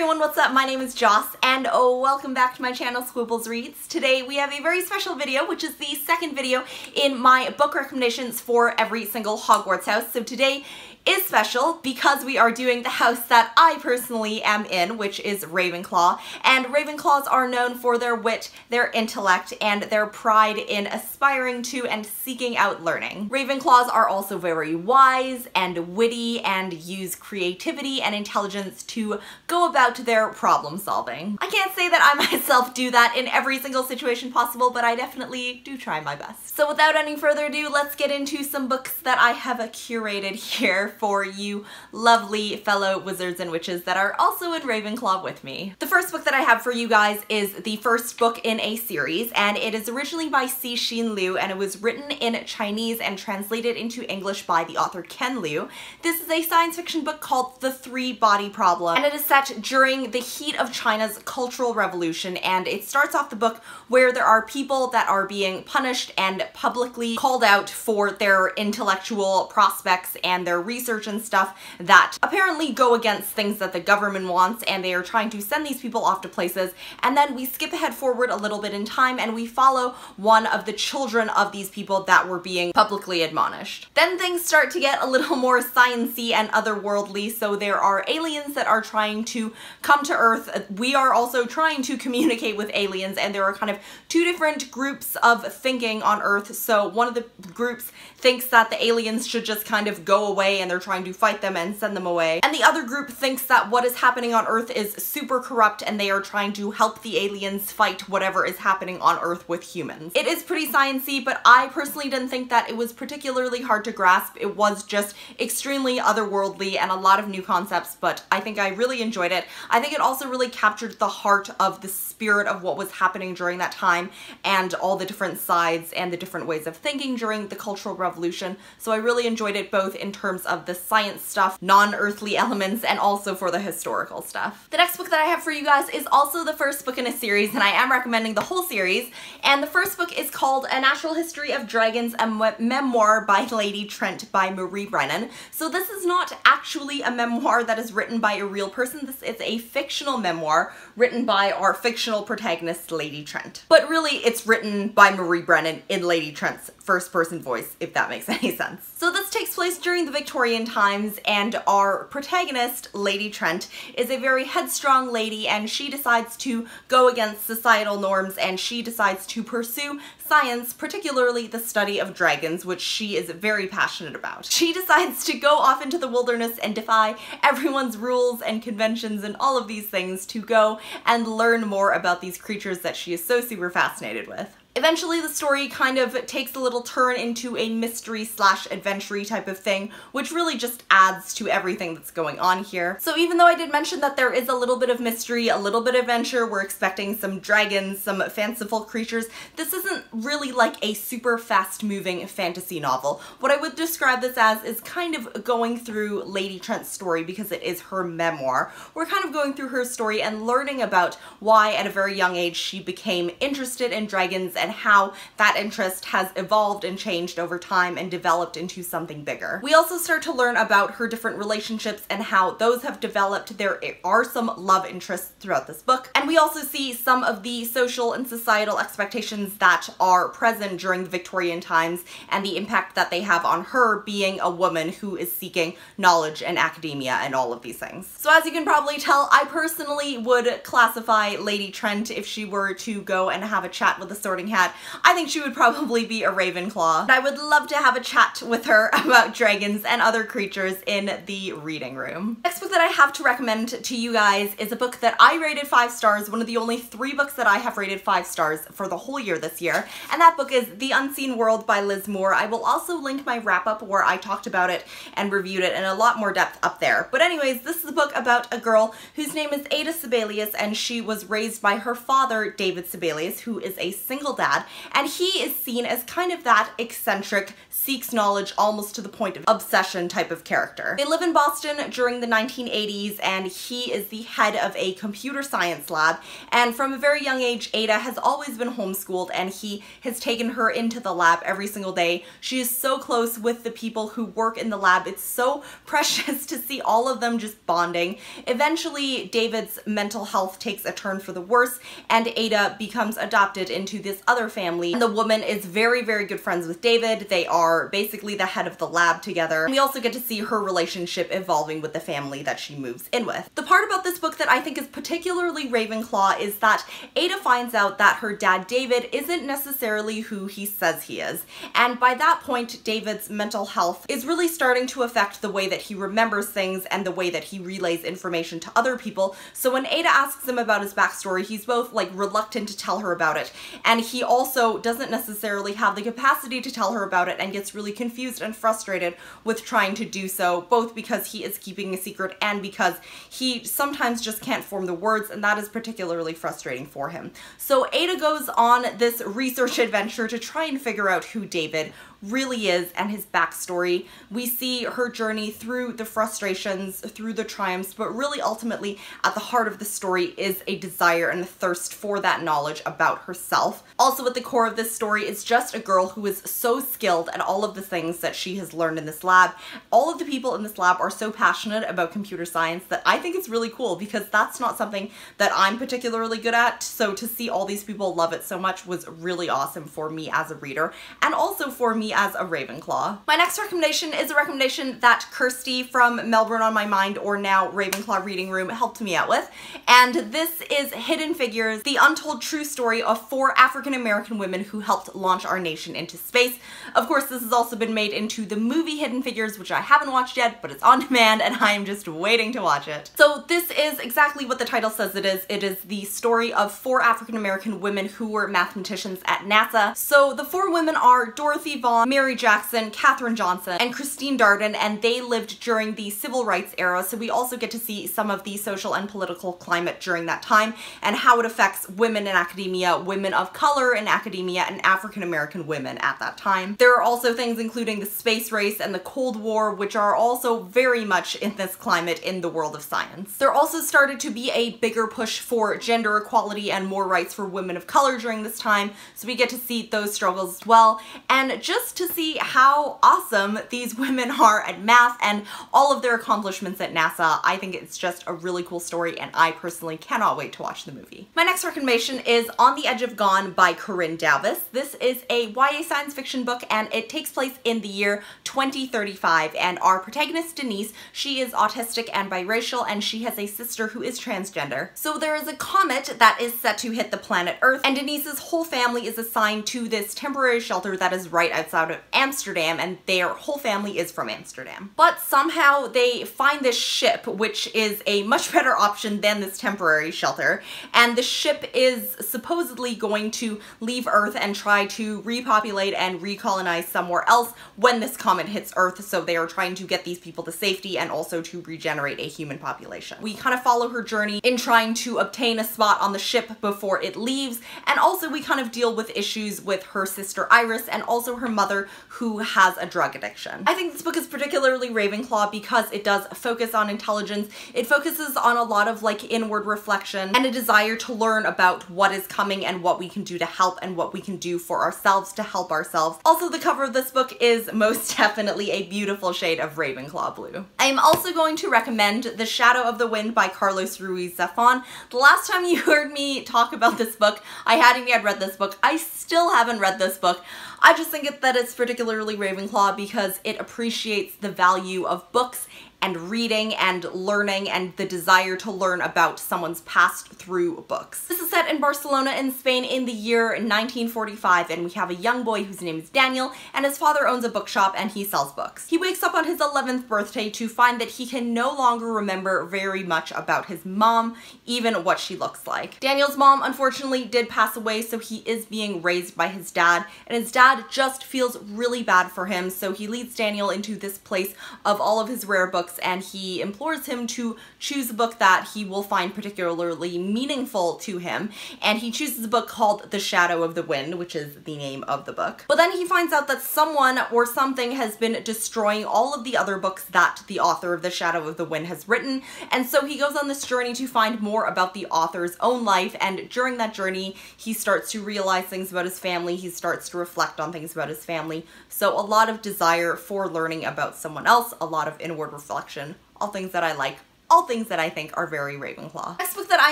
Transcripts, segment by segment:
everyone, what's up? My name is Joss, and welcome back to my channel, Squibblesreads. Today we have a very special video, which is the second video in my book recommendations for every single Hogwarts house. So today is special because we are doing the house that I personally am in, which is Ravenclaw. And Ravenclaws are known for their wit, their intellect, and their pride in aspiring to and seeking out learning. Ravenclaws are also very wise and witty and use creativity and intelligence to go about their problem solving. I can't say that I myself do that in every single situation possible, but I definitely do try my best. So without any further ado, let's get into some books that I have curated here for you lovely fellow wizards and witches that are also in Ravenclaw with me. The first book that I have for you guys is the first book in a series, and it is originally by Cixin Liu, and it was written in Chinese and translated into English by the author Ken Liu. This is a science fiction book called The ThreeBody Problem, and it is set during the heat of China's Cultural Revolution, and it starts off the book where there are people that are being punished and publicly called out for their intellectual prospects and their research and stuff that apparently go against things that the government wants, and they are trying to send these people off to places. And then we skip ahead forward a little bit in time and we follow one of the children of these people that were being publicly admonished. Then things start to get a little more science-y and otherworldly, so there are aliens that are trying to come to Earth. We are also trying to communicate with aliens, and there are kind of two different groups of thinking on Earth. So one of the groups thinks that the aliens should just kind of go away and they're trying to fight them and send them away. And the other group thinks that what is happening on Earth is super corrupt and they are trying to help the aliens fight whatever is happening on Earth with humans. It is pretty science-y, but I personally didn't think that it was particularly hard to grasp. It was just extremely otherworldly and a lot of new concepts, but I think I really enjoyed it. I think it also really captured the heart of the spirit of what was happening during that time and all the different sides and the different ways of thinking during the Cultural Revolution. So I really enjoyed it both in terms of the science stuff, non-earthly elements, and also for the historical stuff. The next book that I have for you guys is also the first book in a series, and I am recommending the whole series. And the first book is called A Natural History of Dragons, a memoir by Lady Trent by Marie Brennan. So this is not actually a memoir that is written by a real person. This is a fictional memoir written by our fictional protagonist, Lady Trent. But really, it's written by Marie Brennan in Lady Trent's first-person voice, if that makes any sense. So this takes place during the Victorian times, and our protagonist, Lady Trent, is a very headstrong lady, and she decides to go against societal norms, and she decides to pursue science, particularly the study of dragons, which she is very passionate about. She decides to go off into the wilderness and defy everyone's rules and conventions and all of these things to go and learn more about these creatures that she is so super fascinated with. Eventually the story kind of takes a little turn into a mystery slash adventure type of thing, which really just adds to everything that's going on here. So even though I did mention that there is a little bit of mystery, a little bit of adventure, we're expecting some dragons, some fanciful creatures, this isn't really like a super fast moving fantasy novel. What I would describe this as is kind of going through Lady Trent's story, because it is her memoir. We're kind of going through her story and learning about why at a very young age she became interested in dragons and how that interest has evolved and changed over time and developed into something bigger. We also start to learn about her different relationships and how those have developed. There are some love interests throughout this book, and we also see some of the social and societal expectations that are present during the Victorian times and the impact that they have on her being a woman who is seeking knowledge and academia and all of these things. So as you can probably tell, I personally would classify Lady Trent, if she were to go and have a chat with a Sorting Hat, I think she would probably be a Ravenclaw. I would love to have a chat with her about dragons and other creatures in the reading room. Next book that I have to recommend to you guys is a book that I rated 5 stars, one of the only 3 books that I have rated 5 stars for the whole year this year, and that book is The Unseen World by Liz Moore. I will also link my wrap-up where I talked about it and reviewed it in a lot more depth up there. But anyways, this is a book about a girl whose name is Ada Sibelius, and she was raised by her father, David Sibelius, who is a single dad dad, and he is seen as kind of that eccentric, seeks knowledge almost to the point of obsession type of character. They live in Boston during the 1980s, and he is the head of a computer science lab, and from a very young age, Ada has always been homeschooled, and he has taken her into the lab every single day. She is so close with the people who work in the lab. It's so precious to see all of them just bonding. Eventually, David's mental health takes a turn for the worse, and Ada becomes adopted into this other family. And the woman is very, very good friends with David. They are basically the head of the lab together. And we also get to see her relationship evolving with the family that she moves in with. The part about this book that I think is particularly Ravenclaw is that Ada finds out that her dad David isn't necessarily who he says he is. And by that point, David's mental health is really starting to affect the way that he remembers things and the way that he relays information to other people. So when Ada asks him about his backstory, he's both like reluctant to tell her about it, and he also doesn't necessarily have the capacity to tell her about it and gets really confused and frustrated with trying to do so, both because he is keeping a secret and because he sometimes just can't form the words, and that is particularly frustrating for him. So Ada goes on this research adventure to try and figure out who David really is and his backstory. We see her journey through the frustrations, through the triumphs, but really ultimately at the heart of the story is a desire and a thirst for that knowledge about herself. Also at the core of this story is just a girl who is so skilled at all of the things that she has learned in this lab. All of the people in this lab are so passionate about computer science that I think it's really cool, because that's not something that I'm particularly good at. So to see all these people love it so much was really awesome for me as a reader, and also for me as a Ravenclaw. My next recommendation is a recommendation that Kirsty from Melbourne on My Mind, or now Ravenclaw Reading Room, helped me out with, and this is Hidden Figures, the untold true story of 4 African-American women who helped launch our nation into space. Of course, this has also been made into the movie Hidden Figures, which I haven't watched yet, but it's on demand and I am just waiting to watch it. So this is exactly what the title says it is. It is the story of 4 African-American women who were mathematicians at NASA. So the 4 women are Dorothy Vaughan, Mary Jackson, Katherine Johnson, and Christine Darden, and they lived during the civil rights era, so we also get to see some of the social and political climate during that time and how it affects women in academia, women of color in academia, and African-American women at that time. There are also things including the space race and the Cold War, which are also very much in this climate in the world of science. There also started to be a bigger push for gender equality and more rights for women of color during this time, so we get to see those struggles as well, and just to see how awesome these women are at math and all of their accomplishments at NASA. I think it's just a really cool story, and I personally cannot wait to watch the movie. My next recommendation is On the Edge of Gone by Corinne Davis. This is a YA science fiction book, and it takes place in the year 2035, and our protagonist Denise, she is autistic and biracial, and she has a sister who is transgender. So there is a comet that is set to hit the planet Earth, and Denise's whole family is assigned to this temporary shelter that is right outside of Amsterdam, and their whole family is from Amsterdam. But somehow they find this ship, which is a much better option than this temporary shelter, and the ship is supposedly going to leave Earth and try to repopulate and recolonize somewhere else when this comet hits Earth, so they are trying to get these people to safety and also to regenerate a human population. We kind of follow her journey in trying to obtain a spot on the ship before it leaves, and also we kind of deal with issues with her sister Iris and also her mother, who has a drug addiction. I think this book is particularly Ravenclaw because it does focus on intelligence. It focuses on a lot of like inward reflection and a desire to learn about what is coming and what we can do to help and what we can do for ourselves to help ourselves. Also, the cover of this book is most definitely a beautiful shade of Ravenclaw blue. I am also going to recommend The Shadow of the Wind by Carlos Ruiz Zafón. The last time you heard me talk about this book, I hadn't yet read this book. I still haven't read this book. I just think that it's particularly Ravenclaw because it appreciates the value of books and reading and learning and the desire to learn about someone's past through books. This is set in Barcelona in Spain in the year 1945, and we have a young boy whose name is Daniel, and his father owns a bookshop and he sells books. He wakes up on his 11th birthday to find that he can no longer remember very much about his mom, even what she looks like. Daniel's mom unfortunately did pass away, so he is being raised by his dad, and his dad just feels really bad for him, so he leads Daniel into this place of all of his rare books books, and he implores him to choose a book that he will find particularly meaningful to him, and he chooses a book called The Shadow of the Wind, which is the name of the book. But then he finds out that someone or something has been destroying all of the other books that the author of The Shadow of the Wind has written, and so he goes on this journey to find more about the author's own life, and during that journey he starts to realize things about his family, he starts to reflect on things about his family, so a lot of desire for learning about someone else, a lot of inward reflection, all things that I like, all things that I think are very Ravenclaw. Next book that I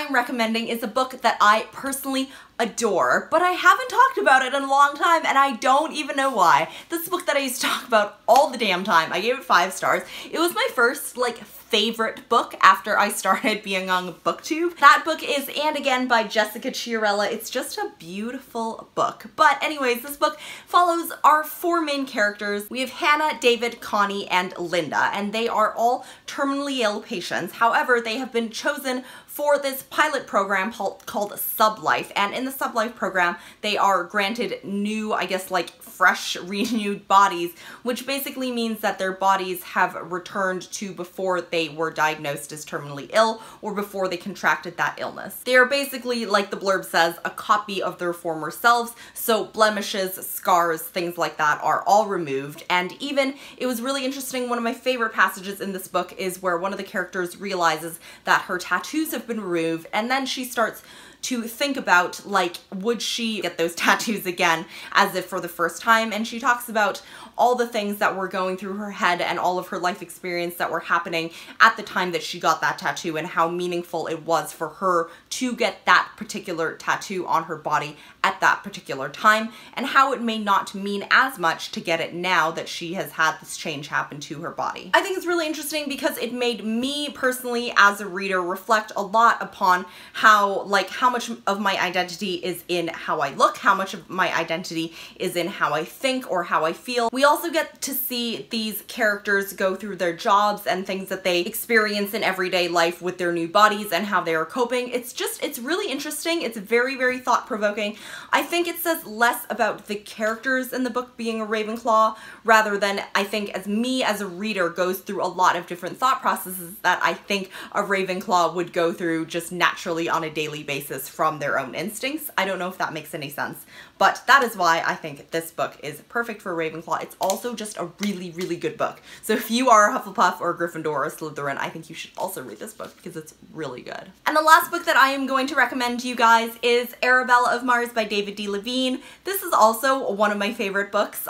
am recommending is a book that I personally adore, but I haven't talked about it in a long time, and I don't even know why. This is a book that I used to talk about all the damn time. I gave it 5 stars. It was my first, like, favorite book after I started being on BookTube. That book is And Again by Jessica Chiarella. It's just a beautiful book. But anyways, this book follows our 4 main characters. We have Hannah, David, Connie, and Linda, and they are all terminally ill patients. However, they have been chosen for this pilot program called Sublife, and in the Sublife program they are granted new, I guess, like fresh, renewed bodies, which basically means that their bodies have returned to before they were diagnosed as terminally ill or before they contracted that illness. They are basically, like the blurb says, a copy of their former selves, so blemishes, scars, things like that are all removed. And even, it was really interesting, one of my favorite passages in this book is where one of the characters realizes that her tattoos have been removed, and then she starts to think about, like, would she get those tattoos again as if for the first time, and she talks about all the things that were going through her head and all of her life experience that were happening at the time that she got that tattoo and how meaningful it was for her to get that particular tattoo on her body at that particular time, and how it may not mean as much to get it now that she has had this change happen to her body. I think it's really interesting because it made me personally as a reader reflect a lot upon how much of my identity is in how I look, how much of my identity is in how I think or how I feel. We also get to see these characters go through their jobs and things that they experience in everyday life with their new bodies and how they are coping. It's really interesting. It's very, very thought-provoking. I think it says less about the characters in the book being a Ravenclaw rather than, I think, as me as a reader goes through a lot of different thought processes that I think a Ravenclaw would go through just naturally on a daily basis from their own instincts. I don't know if that makes any sense, but that is why I think this book is perfect for Ravenclaw. It's also just a really, really good book. So if you are a Hufflepuff or a Gryffindor or a Slytherin, I think you should also read this book because it's really good. And the last book that I am going to recommend to you guys is Arabella of Mars by David D. Levine. This is also one of my favorite books.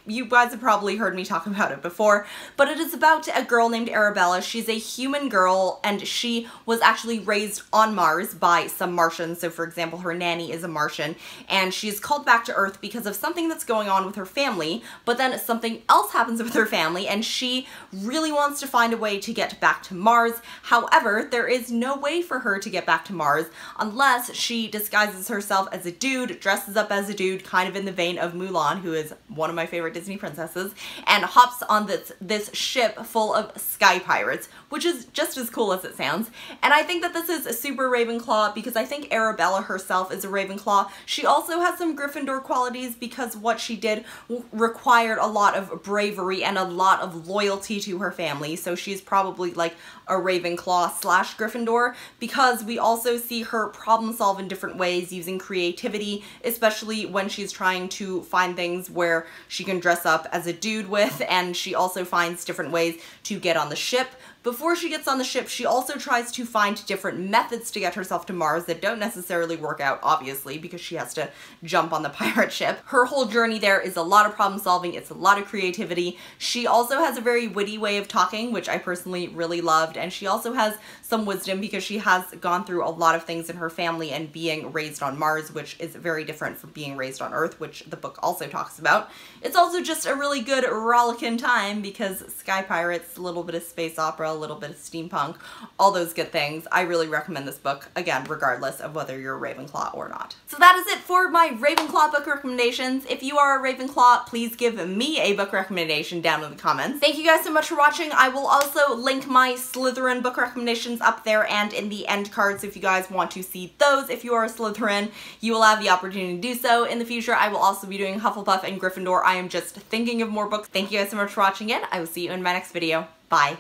You guys have probably heard me talk about it before, but it is about a girl named Arabella. She's a human girl, and she was actually raised on Mars by some Martians. So for example, her nanny is a Martian, and she's called back to Earth because of something that's going on with her family, but then something else happens with her family, and she really wants to find a way to get back to Mars. However, there is no way for her to get back to Mars unless she disguises herself as a dude, dresses up as a dude, kind of in the vein of Mulan, who is one of my favorite Disney princesses, and hops on this ship full of sky pirates, which is just as cool as it sounds. And I think that this is a super Ravenclaw because I think Arabella herself is a Ravenclaw. She also has some Gryffindor qualities because what she did required a lot of bravery and a lot of loyalty to her family, so she's probably like a Ravenclaw / Gryffindor, because we also see her problem solve in different ways using creativity, especially when she's trying to find things where she can dress up as a dude with, and she also finds different ways to get on the ship. Before she gets on the ship, she also tries to find different methods to get herself to Mars that don't necessarily work out, obviously, because she has to jump on the pirate ship. Her whole journey there is a lot of problem solving, it's a lot of creativity. She also has a very witty way of talking, which I personally really loved, and she also has some wisdom because she has gone through a lot of things in her family and being raised on Mars, which is very different from being raised on Earth, which the book also talks about. It's also just a really good rollicking time because sky pirates, a little bit of space opera, a little bit of steampunk, all those good things. I really recommend this book, again, regardless of whether you're a Ravenclaw or not. So that is it for my Ravenclaw book recommendations. If you are a Ravenclaw, please give me a book recommendation down in the comments. Thank you guys so much for watching. I will also link my Slytherin book recommendations up there and in the end cards, so if you guys want to see those, if you are a Slytherin, you will have the opportunity to do so. In the future, I will also be doing Hufflepuff and Gryffindor. I am just thinking of more books. Thank you guys so much for watching it. I will see you in my next video. Bye.